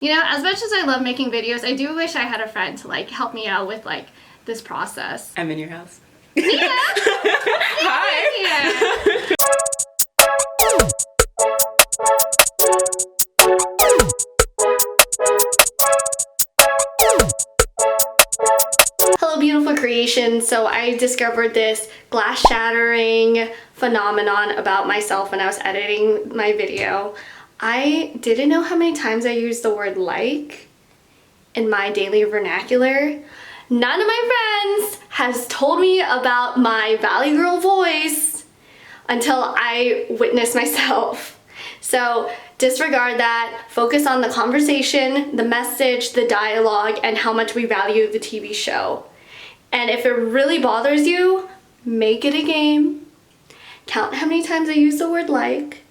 You know, as much as I love making videos, I do wish I had a friend to like help me out with like this process. I'm in your house. Yeah. Hi. Yeah. Hello, beautiful creation. So I discovered this glass shattering phenomenon about myself when I was editing my video. I didn't know how many times I used the word like in my daily vernacular. None of my friends has told me about my Valley Girl voice until I witnessed myself. So disregard that, focus on the conversation, the message, the dialogue, and how much we value the TV show. And if it really bothers you, make it a game. Count how many times I use the word like,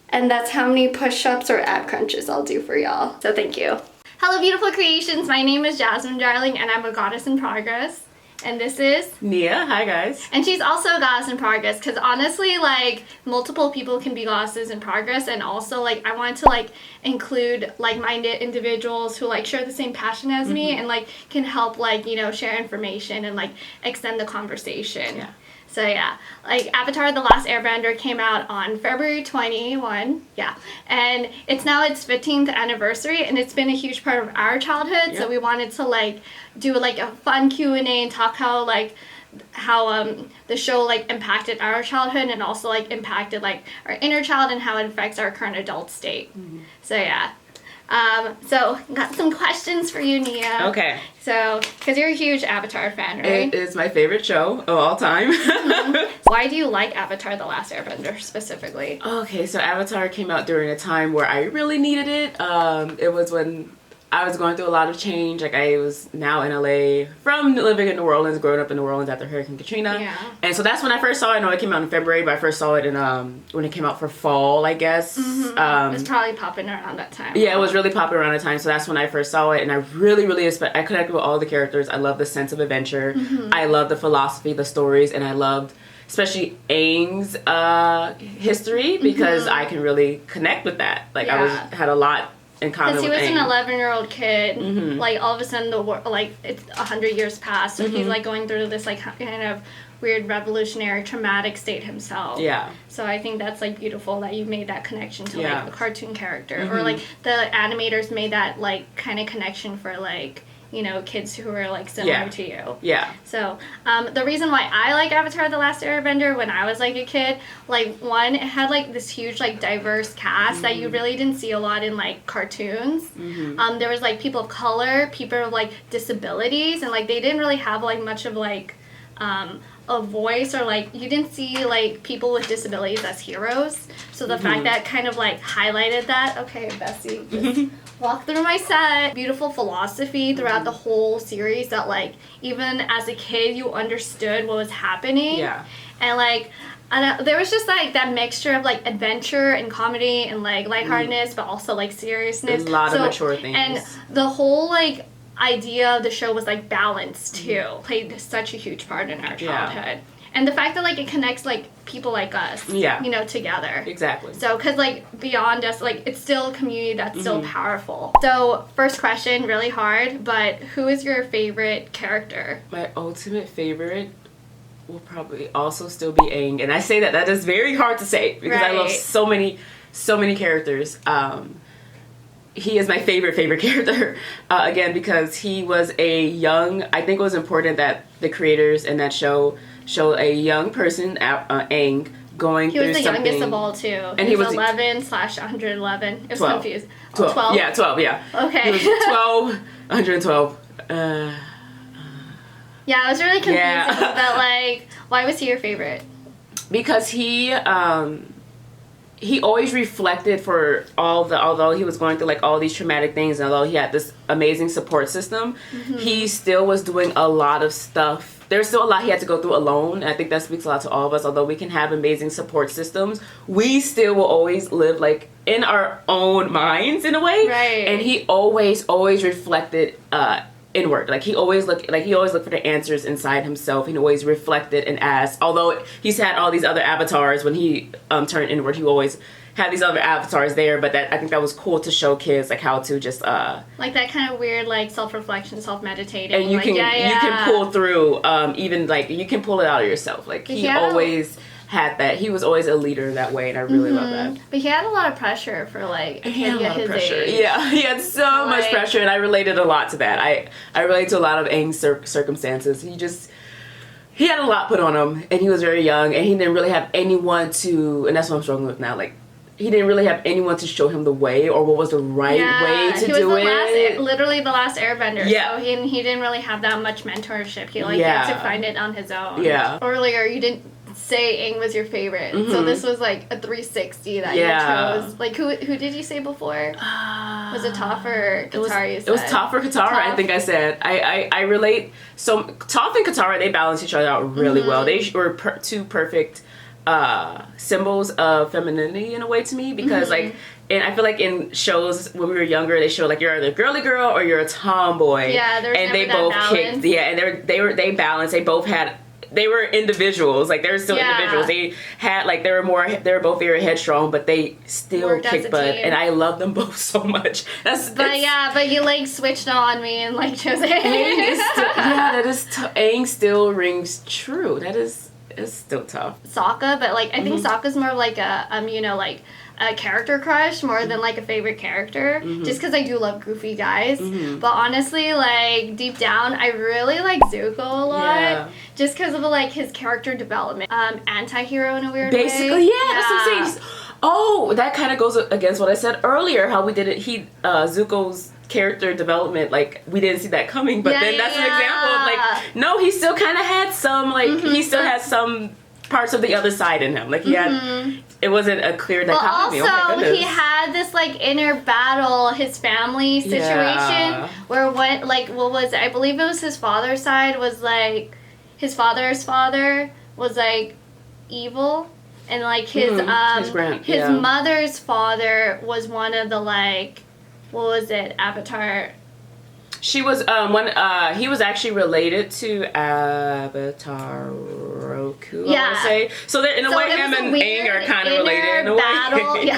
and that's how many push-ups or ab crunches I'll do for y'all. So thank you. Hello, beautiful creations. My name is Jasmine Darling, and I'm a goddess in progress. And this is Nia. Hi, guys. And she's also a goddess in progress, because honestly, like, multiple people can be goddesses in progress, and also, like, I wanted to, like, include like-minded individuals who, like, share the same passion as me and, like, can help, like, you know, share information and, like, extend the conversation. Yeah. So yeah, like Avatar: The Last Airbender came out on February 21, yeah, and it's now its 15th anniversary, and it's been a huge part of our childhood. So we wanted to like do like a fun Q&A and talk how the show like impacted our childhood and also like impacted like our inner child and how it affects our current adult state. So yeah. So got some questions for you, Nia. Okay. So, because you're a huge Avatar fan, right? It is my favorite show of all time. Why do you like Avatar: The Last Airbender specifically? Okay, so Avatar came out during a time where I really needed it. It was when I was going through a lot of change. Like, I was now in LA from living in New Orleans, growing up in New Orleans after Hurricane Katrina. Yeah. And so that's when I first saw it. I know it came out in February, but I first saw it in when it came out for fall, I guess. It was probably popping around that time. Yeah, it was really popular around the time, so that's when I first saw it, and I really, I connected with all the characters. I love the sense of adventure. I love the philosophy, the stories, and I loved especially Aang's history, because I can really connect with that. Like, Yeah. I had a lot in common with Because he was Aang. an 11-year-old kid, like all of a sudden it's 100 years past, so he's like going through this like kind of weird revolutionary traumatic state himself. Yeah. So I think that's like beautiful that you made that connection to Yeah. like a cartoon character, or like the animators made that like kind of connection for like, you know, kids who are like similar to you. Yeah. So, the reason why I like Avatar: The Last Airbender when I was like a kid, like one, it had like this huge like diverse cast that you really didn't see a lot in like cartoons. There was like people of color, people of like disabilities, and like they didn't really have like much of like a voice, or like you didn't see like people with disabilities as heroes. So the fact that kind of like highlighted that, okay, Bessie, just walk through my set. Beautiful philosophy throughout the whole series that like even as a kid you understood what was happening. Yeah. And like there was just like that mixture of like adventure and comedy and like lightheartedness, but also like seriousness. There's a lot of mature things. And the whole like idea of the show was like balance too, played such a huge part in our childhood. And the fact that like it connects like people like us, you know, together. Exactly. So, because like beyond us, like it's still a community that's still powerful. So, first question, really hard, but who is your favorite character? My ultimate favorite will probably also still be Aang, and I say that is very hard to say because I love so many characters. He is my favorite character, again, because he was a young, I think it was important that the creators in that show show a young person, Aang, going through something. He was the youngest of all, too. And he was 11/111. It was 12. confused. 12. 12? Yeah, 12, yeah. Okay. He was 12, 112. Yeah, I was really confused Yeah. about, like, why was he your favorite? Because he always reflected for although he was going through like all these traumatic things, and although he had this amazing support system, he still was doing a lot of stuff. There's still a lot he had to go through alone, and I think that speaks a lot to all of us. Although we can have amazing support systems, we still will always live like in our own minds in a way. Right. And he always reflected inward. Like he always looked for the answers inside himself. He always reflected and asked. Although he's had all these other avatars, when he turned inward, he always have these other avatars there, but I think that was cool to show kids like how to just like that kind of weird like self-reflection, self-meditating, and you like, can you can pull through even like you can pull it out of yourself. Like he always had that. He was always a leader that way, and I really love that. But he had a lot of pressure for like he had a lot of pressure. age. Yeah, he had so much pressure, and I related a lot to that. I relate to a lot of Aang's circumstances. He had a lot put on him, and he was very young, and he didn't really have anyone to, and that's what I'm struggling with now, like, he didn't really have anyone to show him the way, or what was the right way to do it. Literally the last Airbender. Yeah. So he didn't really have that much mentorship. He had to find it on his own. Yeah. Earlier, you didn't say Aang was your favorite. So this was like a 360 that you chose. Like, who did you say before? Was it Toph or Katara? It was Toph or Katara, I think I said. I relate. So Toph and Katara, they balance each other out really well. They were two perfect symbols of femininity in a way to me, because like, and I feel like in shows when we were younger, they show like you're either a girly girl or you're a tomboy. Yeah, there's and never they that both balance. kicked. Yeah, and they balanced. They both had. They were individuals, like they were still individuals. They had like they were both very headstrong, but they still kicked butt, and I love them both so much. But you like switched on me and like chose Aang. Aang still rings true. It's still tough. Sokka, but like I think Sokka's more of like a like a character crush more than like a favorite character, just because I do love goofy guys. But honestly, like deep down, I really like Zuko a lot, just because of like his character development. Anti-hero in a weird way. Basically, that's what I'm saying. Oh, that kind of goes against what I said earlier. How we did it. Zuko's character development, like we didn't see that coming, but then that's an example of like, no, he still kind of had some like he still had some parts of the other side in him. Like he had, it wasn't a clear dichotomy. But also, he had this like inner battle, his family situation, where what was it? I believe it was his father's side was like, his father's father was like evil, and like his mother's father was one of the like, what was it, Avatar? She was he was actually related to Avatar Roku, I want to say. So in a way, him and Aang are kind of related in a way.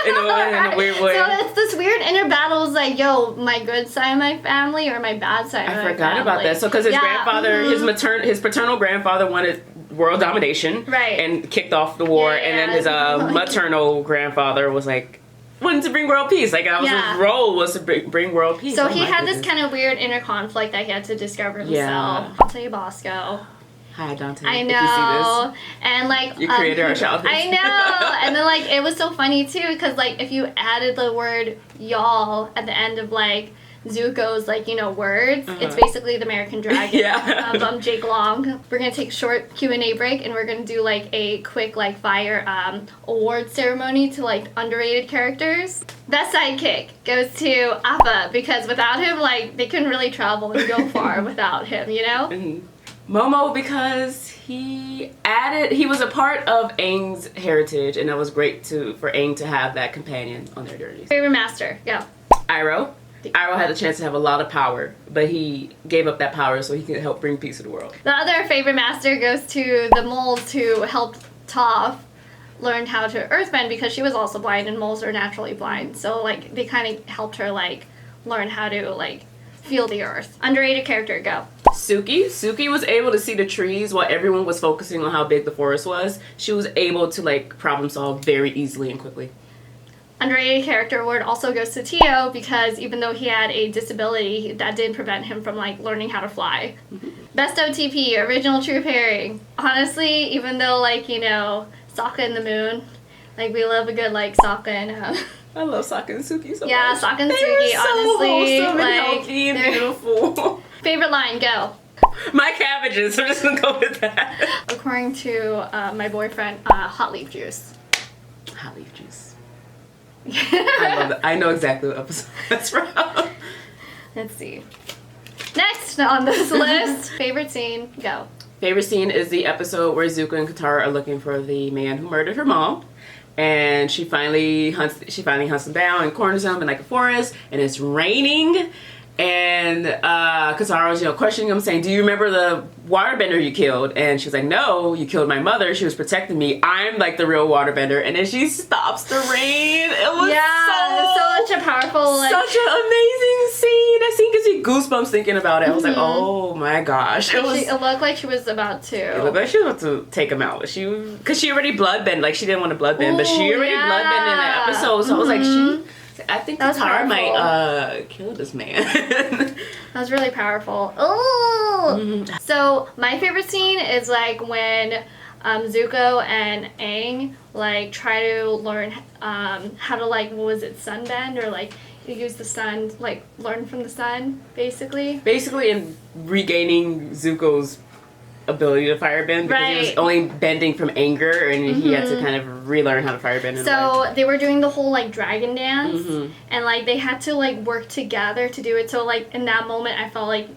in a weird way. So it's this weird inner battle. It's like, yo, my good side of my family or my bad side of my family. I forgot about that. So because his grandfather, his paternal grandfather wanted world domination, right, and kicked off the war, and then his maternal grandfather was like, wanted to bring world peace. Like that was his role, was to bring world peace. So he had this kind of weird inner conflict that he had to discover himself. I'll tell you, Bosco. Hi, Dante. I know. If you see this, and like you created our childhood. I know. And then like it was so funny too, because like if you added the word y'all at the end of like Zuko's like, words, it's basically the American Dragon. Jake Long. We're gonna take a short Q&A break, and we're gonna do like a quick like fire award ceremony to like underrated characters. Best sidekick goes to Appa, because without him, like they couldn't really travel and go far without him, Momo, because he was a part of Aang's heritage, and that was great for Aang to have that companion on their journeys. Favorite master, go. Iroh. Iroh had a chance to have a lot of power, but he gave up that power so he could help bring peace to the world. The other favorite master goes to the moles who helped Toph learn how to earthbend, because she was also blind, and moles are naturally blind. So like they kind of helped her like learn how to like feel the earth. Underrated character, go. Suki was able to see the trees while everyone was focusing on how big the forest was. She was able to like problem solve very easily and quickly. Underrated character award also goes to Tio, because even though he had a disability, that didn't prevent him from like learning how to fly. Best OTP, original true pairing. Honestly, even though like Sokka and the Moon, like we love a good like Sokka and I love Sokka and Suki so much. Yeah, Sokka and they Suki, were so honestly, wholesome like and healthy and beautiful. Favorite line, go. My cabbages. I'm just gonna go with that. According to my boyfriend, hot leaf juice. Hot leaf juice. I love it. I know exactly what episode that's from. Let's see. Next on this list, favorite scene, go. Favorite scene is the episode where Zuko and Katara are looking for the man who murdered her mom, and she finally hunts him down and corners him in like a forest, and it's raining, And Katara was, questioning him, saying, "Do you remember the waterbender you killed?" And she was like, "No, you killed my mother. She was protecting me. I'm like the real waterbender." And then she stops the rain. It was such a powerful, like, such an amazing scene. That scene gives me goosebumps thinking about it. I was like, oh my gosh. It looked like she was about to. It looked like she was about to take him out. Because she already bloodbend. Like, she didn't want to bloodbend, but she already bloodbended in that episode. So I was like, I think Katara might kill this man. That was really powerful. Oh! So my favorite scene is like when Zuko and Aang like try to learn how to, like, what was it, sunbend, or like use the sun, like learn from the sun, basically. Basically, in regaining Zuko's ability to firebend, because he was only bending from anger, and he had to kind of relearn how to firebend. So they were doing the whole like dragon dance, and like they had to like work together to do it. So like in that moment, I felt like,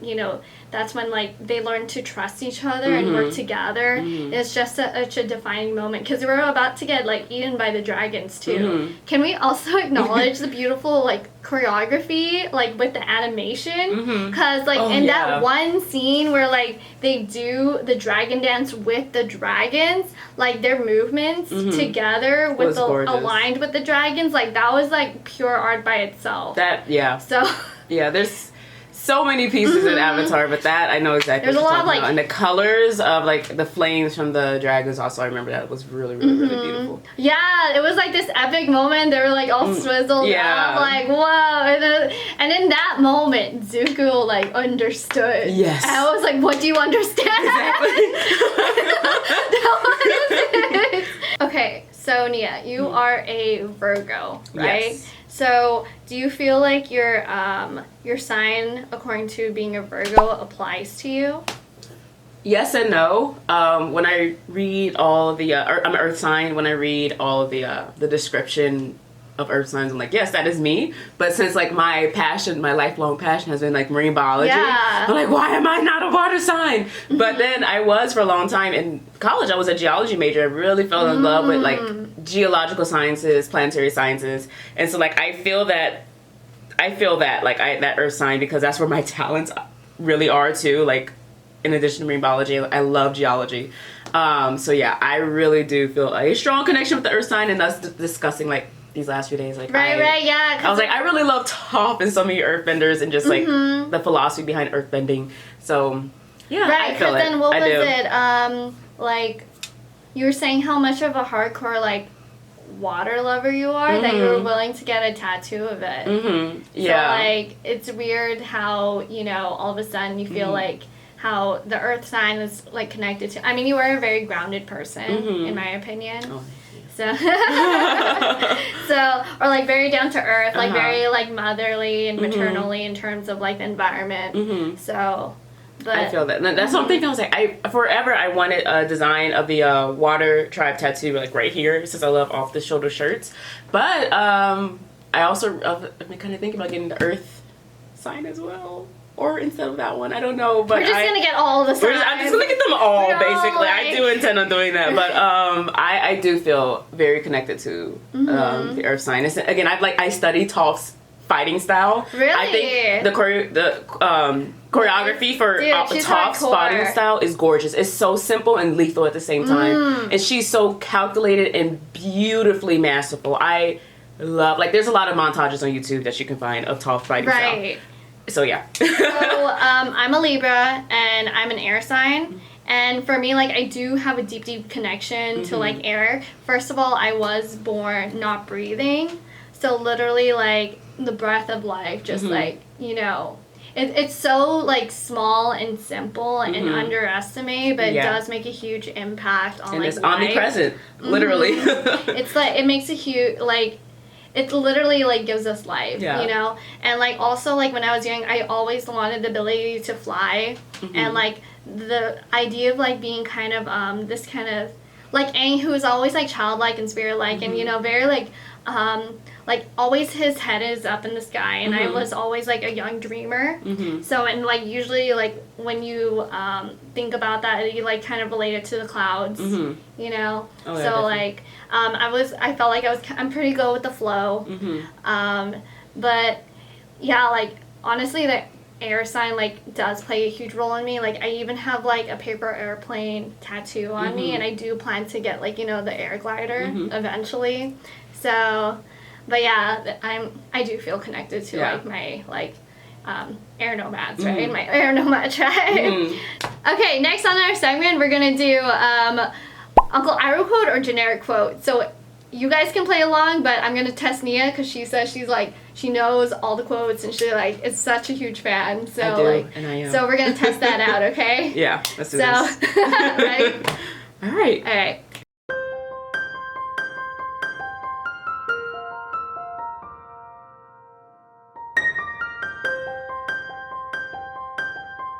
that's when like they learned to trust each other and work together. It's just such a defining moment, because they were about to get like eaten by the dragons too. Can we also acknowledge the beautiful like choreography, like with the animation? Because like that one scene where like they do the dragon dance with the dragons, like their movements together with aligned with the dragons, like that was like pure art by itself. There's so many pieces in Avatar, but that I know exactly. There's what you're talking about. And the colors of like the flames from the dragons also, I remember that was really, really, really beautiful. Yeah, it was like this epic moment. They were like all swizzled up, like whoa. And in that moment, Zuko like understood. Yes. And I was like, what do you understand? Exactly. That was it. Okay, so Nia, you are a Virgo, right? Yes. So, do you feel like your sign, according to being a Virgo, applies to you? Yes and no. When I read all of the, I'm an Earth sign. When I read all of the description of Earth signs, I'm like, yes, that is me. But since like my lifelong passion has been like marine biology, I'm like, why am I not a water sign? But then I was for a long time in college. I was a geology major. I really fell in love with like geological sciences, planetary sciences, and so like I feel that like that Earth sign, because that's where my talents really are too. Like in addition to marine biology, I love geology. So yeah, I really do feel a strong connection with the Earth sign, and us discussing like these last few days, like I was like, I really love Toph and so many Earthbenders, and just like the philosophy behind Earthbending. So yeah, I feel it. Then what was it? Like you were saying how much of a hardcore like water lover you are, that you were willing to get a tattoo of it. Yeah. So like it's weird how all of a sudden you feel like how the Earth sign is like connected to. I mean, you are a very grounded person, in my opinion. Oh. So, or like very down to earth, like very like motherly and maternally in terms of like the environment. So, but I feel that. That's something I was like, I wanted a design of the water tribe tattoo like right here, since I love off the shoulder shirts. But I also I've been kind of thinking about getting the Earth sign as well. Or instead of that one, I don't know. But we're just gonna get all the signs. I'm just gonna get them all, basically. I do intend on doing that, but I do feel very connected to the Earth sign. Again, I study Toph's fighting style. Really, I think the choreography for Toph's fighting style is gorgeous. It's so simple and lethal at the same time, and she's so calculated and beautifully masterful. I love there's a lot of montages on YouTube that you can find of Toph fighting style. So yeah. So I'm a Libra and I'm an air sign, and for me, like, I do have a deep connection to like air. First of all, I was born not breathing, so literally like the breath of life, just like it's so like small and simple and underestimated, but it does make a huge impact on and like it's life. Omnipresent, literally. It's like it makes a huge like. It literally like gives us life, and like also like when I was young, I always wanted the ability to fly, and like the idea of like being kind of this kind of like Aang, who is always like childlike and spirit like, and very like always his head is up in the sky, and I was always like a young dreamer. So and like usually like when you think about that, you like kind of relate it to the clouds, Oh, yeah, so definitely. Like I felt like I'm pretty good with the flow, but yeah, like honestly, the air sign like does play a huge role in me. Like I even have like a paper airplane tattoo on me, and I do plan to get like, you know, the air glider eventually. So, but yeah, I do feel connected to like my like air nomads, right? My air nomad tribe. Okay, next on our segment, we're gonna do Uncle Iroh quote or generic quote. So you guys can play along, but I'm gonna test Nia because she says she's like, she knows all the quotes and she like is such a huge fan. So I do, like, and I am. So we're gonna test that out, okay? Yeah, let's do this. Ready? All right. All right.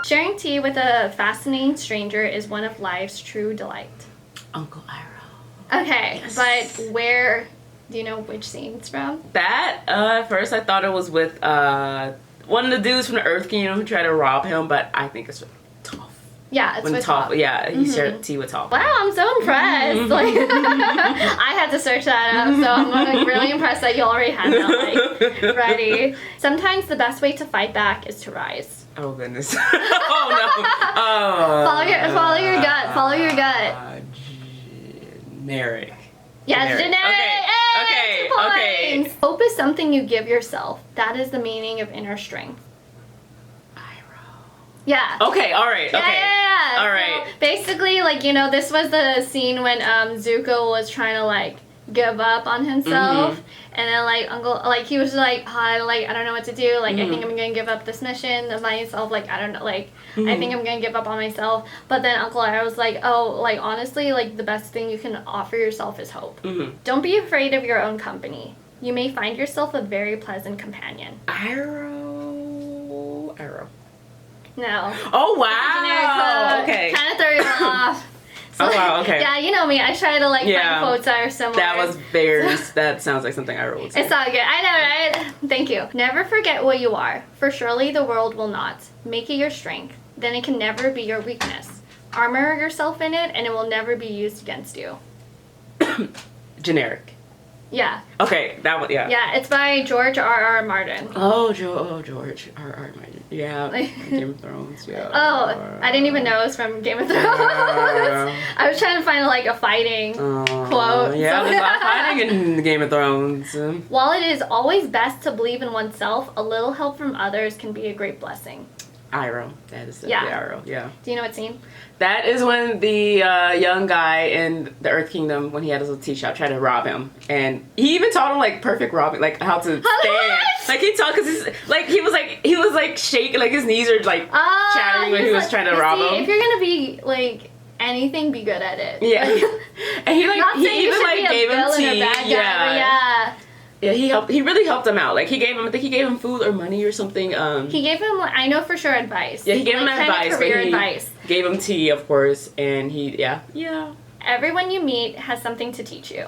Sharing tea with a fascinating stranger is one of life's true delight. Uncle Iroh. Okay, Yes. but where, do you know which scene it's from? That, at first I thought it was with one of the dudes from the Earth Kingdom who tried to rob him, but I think it's with Toph. Yeah, it's with Toph. Yeah, he shared tea with Toph. Wow, I'm so impressed. Like, I had to search that up, so I'm like really impressed that you already had that like ready. Sometimes the best way to fight back is to rise. Oh goodness. Oh no. Follow your gut. Follow your gut. Generic. Yes, generic. Okay. Hey, 2 Okay. points. Hope is something you give yourself. That is the meaning of inner strength. Iroh. Yeah. Okay. All right. Okay. Yeah. All right. So basically, like, you know, this was the scene when Zuko was trying to like give up on himself, and then like Uncle, like he was like, oh, I don't know what to do. Like I think I'm gonna give up this mission of myself. Like I don't know. Like I think I'm gonna give up on myself. But then Uncle Iroh was like, oh, like honestly, like the best thing you can offer yourself is hope. Don't be afraid of your own company. You may find yourself a very pleasant companion. Iroh. No. Oh wow. Okay. Kind of throw you off. So, oh wow. Okay. Yeah, you know me. I try to like find quotes that are similar. That was very. That sounds like something I wrote. It's all good. I know, right? Thank you. Never forget what you are, for surely the world will not. Make it your strength. Then it can never be your weakness. Armor yourself in it, and it will never be used against you. Generic. Yeah. Okay, that one. Yeah. Yeah, it's by George R.R. Martin. Oh, George R.R. Martin. Yeah. Game of Thrones. Yeah. Oh, I didn't even know it was from Game of Thrones. I was trying to find like a fighting quote. Yeah, there's a lot of fighting in Game of Thrones. While it is always best to believe in oneself, a little help from others can be a great blessing. Iroh. That is definitely Iroh. Yeah. Do you know what scene? That is when the young guy in the Earth Kingdom, when he had his little tea shop, tried to rob him, and he even taught him like perfect robbing, like how to stand. What? Like he taught, cause he was like shaking, like his knees are like chattering when he was trying to rob him. If you're gonna be like anything, be good at it. Yeah. And he like Not saying he you even should like be a gave him villain or tea. bad guy, but yeah. Yeah, he really helped him out. Like I think he gave him food or money or something. He gave him, I know for sure, advice. Yeah, he gave him kind advice. of career but he advice. Gave him tea, of course, and yeah. Everyone you meet has something to teach you.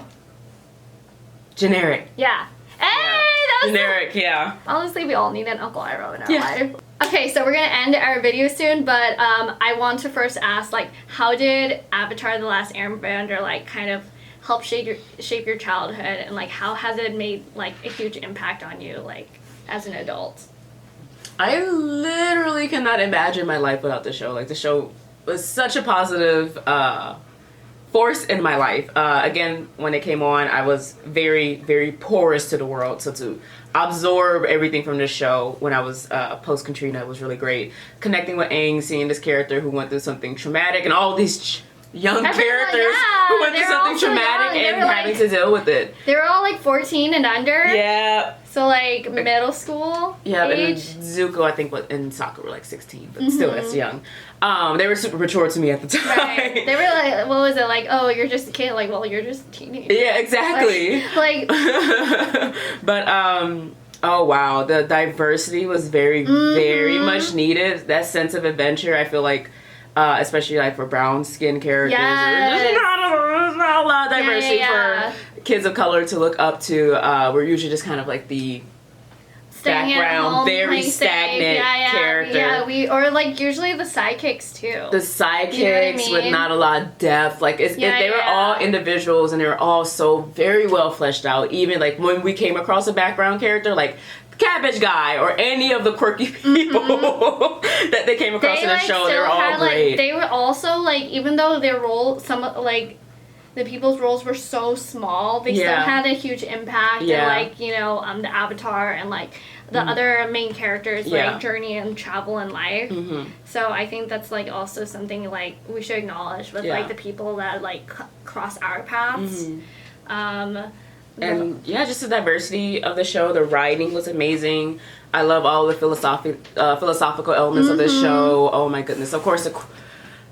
Generic. Yeah. Hey, that was generic. Yeah. Honestly, we all need an Uncle Iroh in our life. Okay, so we're gonna end our video soon, but I want to first ask, like, how did Avatar: The Last Airbender like kind of help shape your childhood, and like how has it made like a huge impact on you like as an adult? I literally cannot imagine my life without the show. Like the show was such a positive force in my life. Again, when it came on, I was very, very porous to the world. So to absorb everything from this show when I was post Katrina was really great. Connecting with Aang, seeing this character who went through something traumatic, and all these young characters who went through something traumatic and having to deal with it. They were all like 14 and under. Yeah. So like middle school age. And Zuko, I think, and Sokka were like 16, but still, that's young. They were super mature to me at the time. Right. They were like, what was it like? Oh, you're just a kid. Like, well, you're just a teenager. Yeah, exactly. Like but oh wow, the diversity was very, very much needed. That sense of adventure, I feel like. Especially like for brown skin characters, there's not a lot of diversity for kids of color to look up to. We're usually just kind of like the background, very stagnant character. Yeah, or like usually the sidekicks too. The sidekicks with not a lot of depth. Like they were all individuals and they were all so very well fleshed out. Even like when we came across a background character, like Cabbage Guy or any of the quirky people that they came across in the show. They were all great. Like, they were also like, even though their role, some like the people's roles were so small, they still had a huge impact. And like, you know, the Avatar and like the other main characters like journey and travel in life. So I think that's like also something like we should acknowledge with like the people that like cross our paths. And just the diversity of the show. The writing was amazing. I love all the philosophical elements of the show. Oh my goodness! Of course, the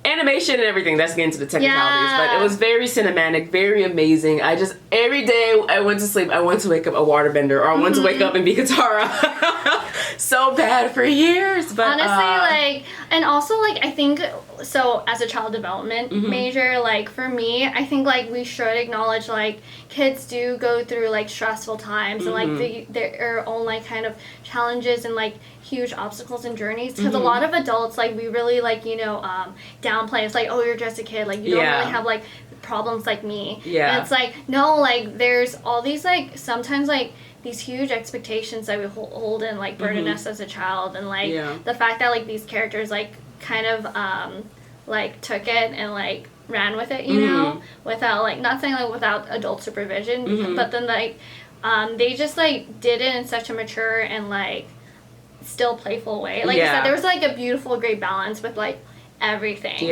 animation and everything. That's getting to the technicalities, but it was very cinematic, very amazing. I just every day I went to sleep, I wanted to wake up a waterbender, or I wanted to wake up and be Katara. So bad for years, but honestly, like, and also like I think so as a child development major, like for me, I think like we should acknowledge like kids do go through like stressful times and like their own like kind of challenges and like huge obstacles and journeys, because a lot of adults like we really like, you know, downplay. It's like, oh, you're just a kid, like you don't really have like problems like me. And it's like, no, like there's all these like sometimes like these huge expectations that we hold and like burden us as a child, and like the fact that like these characters like kind of like took it and like ran with it, you know, without like, not saying like without adult supervision, but then like they just like did it in such a mature and like still playful way. Like I said, there was like a beautiful, great balance with like everything.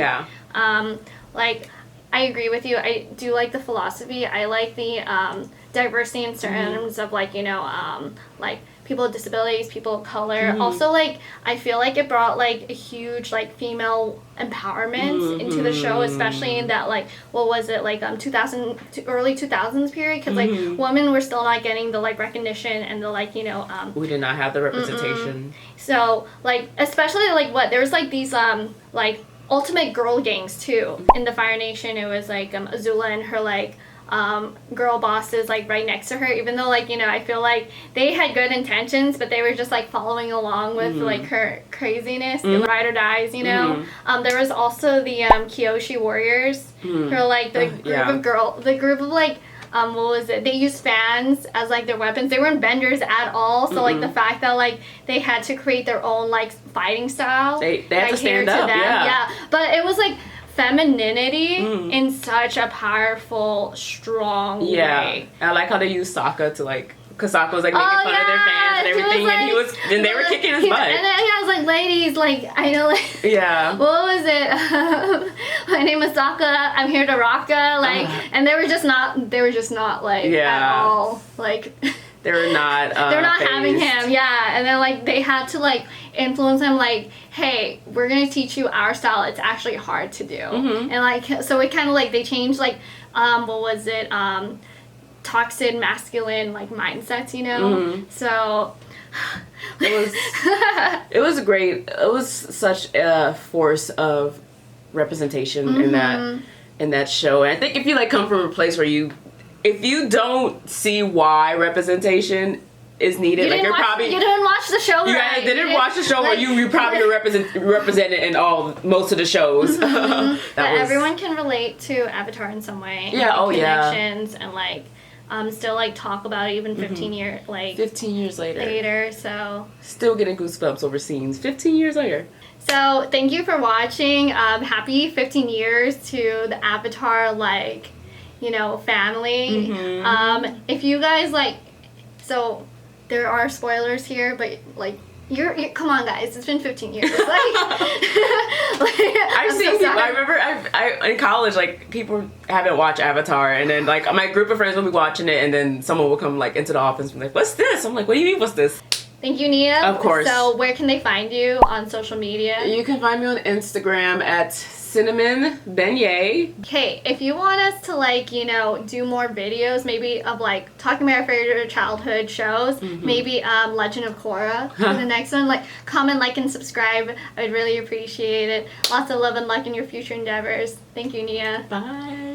Like I agree with you. I do like the philosophy. I like the diversity in terms of like, you know, like people with disabilities, people of color. Also, like I feel like it brought like a huge like female empowerment into the show, especially in that like, what was it, like 2000 to early 2000s period, because like women were still not getting the like recognition and the like, you know, we did not have the representation. So like especially like what there was like these like ultimate girl gangs too in the Fire Nation. It was like Azula and her like girl bosses like right next to her, even though like, you know, I feel like they had good intentions, but they were just like following along with like her craziness and ride or dies, you know. There was also the Kyoshi warriors who are like the group of like what was it, they used fans as like their weapons. They weren't benders at all, so like the fact that like they had to create their own like fighting style, they had to stand up, but it was like femininity in such a powerful, strong way. I like how they used Sokka to like, because Sokka was like making fun of their fans and everything, like, and they were kicking his butt. And then I was like, ladies, like I know, like what was it? My name is Sokka. I'm here to rocka, like, and they were just not like at all like. They were not. They're not having him, and then like they had to like influence him, like, hey, we're gonna teach you our style. It's actually hard to do, and like so it kind of like they changed like what was it, toxic masculine like mindsets, you know. So it was great. It was such a force of representation in that show, and I think if you like come from a place where if you don't see why representation is needed, you didn't watch the show. You guys didn't watch the show, like, or you probably represented in most of the shows. But everyone can relate to Avatar in some way. Connections and like still like talk about it even 15 years later. So still getting goosebumps over scenes 15 years later. So thank you for watching. Happy 15 years to the Avatar like, you know, family. If you guys like, so there are spoilers here, but like you're come on guys, it's been 15 years. Like, I've seen people. I remember I in college, like, people haven't watched Avatar, and then like my group of friends will be watching it, and then someone will come like into the office and be like, what's this? I'm like, what do you mean, what's this? Thank you, Nia. Of course. So where can they find you on social media? You can find me on Instagram at Cinnamon Beignet. Okay, if you want us to like, you know, do more videos, maybe of like talking about our favorite childhood shows, maybe Legend of Korra for the next one, like comment, like, and subscribe. I would really appreciate it. Lots of love and luck in your future endeavors. Thank you, Nia. Bye.